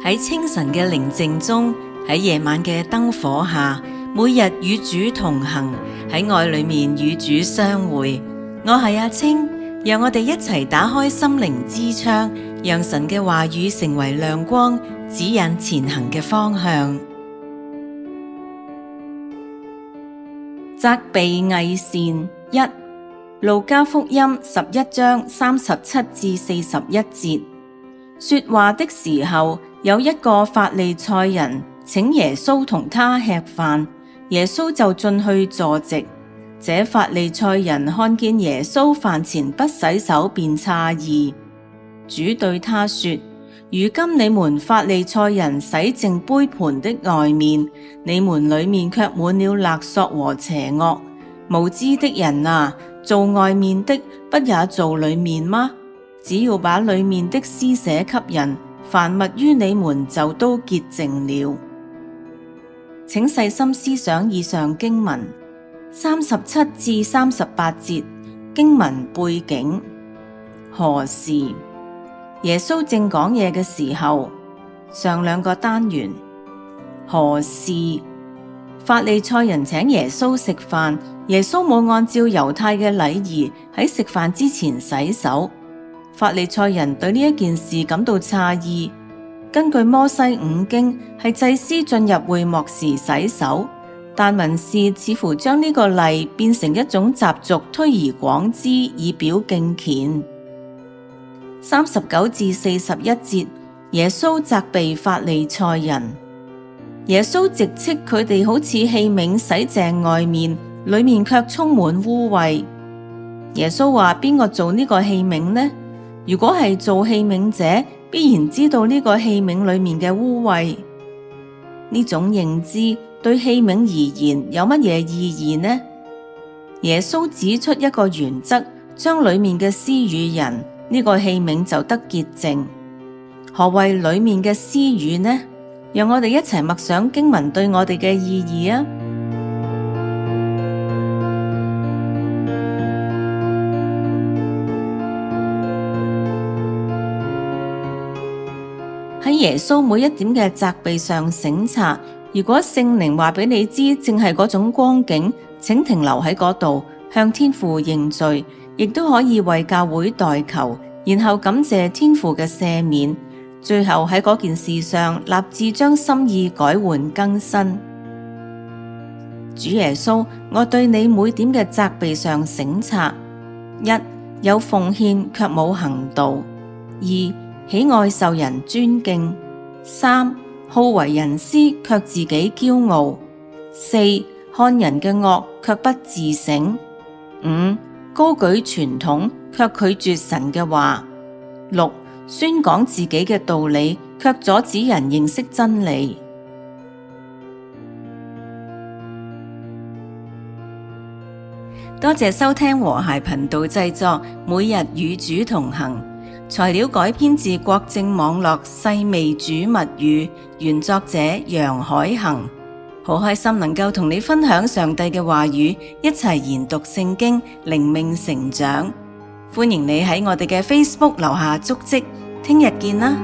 喺清晨嘅寧靜中，喺夜晚嘅燈火下，每日與主同行，喺愛裏面與主相會。我係阿青，讓我哋一齊打開心靈之窗，讓神嘅話語成為亮光，指引前行嘅方向。責備偽善一，路加福音11章37至41節。說話的時候，有一個法利賽人請耶穌同他吃飯，耶穌就進去坐席。這法利賽人看見耶穌飯前不洗手，便詫異。主對他說：如今你們法利賽人洗淨杯盤的外面，你們裏面卻滿了勒索和邪惡。無知的人啊，做外面的，不也做裏面嗎？只要把裏面的施捨給人，凡物於你們就都潔淨了。請細心思想以上經文37至38節經文背景。何時？耶穌正講嘢嘅時候。上兩個單元。何事？法利賽人請耶穌食飯，耶穌冇按照猶太嘅禮儀喺食飯之前洗手。法利賽人對呢一件事感到詫異。根據摩西五經，係祭司進入會幕時洗手，但文士似乎將呢個例變成一種習俗，推而廣之，以表敬虔。39至41節，耶穌責備法利賽人。耶穌直斥佢哋好似器皿洗淨外面，裏面卻充滿污穢。耶穌話：邊個做呢個器皿呢？如果係做器皿者，必然知道呢個器皿裏面嘅污穢。呢種認知對器皿而言有乜嘢意義呢？耶穌指出一個原則，將裏面嘅施與人，呢個器皿就得潔淨。何謂裏面嘅施與呢？讓我哋一齊默想經文對我哋嘅意義啊！喺耶穌每一點嘅責備上省察，如果聖靈話俾你知正係嗰種光景，請停留喺嗰度，向天父認罪，亦都可以為教會代求，然後感謝天父嘅赦免，最後喺嗰件事上立志將心意改換更新。主耶穌，我對你每點嘅責備上省察：一、有奉獻卻冇行道；二、喜愛受人尊敬；三、好為人師卻自己驕傲；四、看人嘅惡卻不自省；五、高舉傳統卻拒絕神嘅話；六、宣講自己嘅道理卻阻止人認識真理。多謝收聽和諧頻道製作，每日與主同行。材料改編自國正網絡細味主物語，原作者楊海恒。好開心能夠同你分享上帝嘅話語，一齊研讀聖經，靈命成長。歡迎你喺我哋嘅 Facebook 留下足跡，聽日見啦！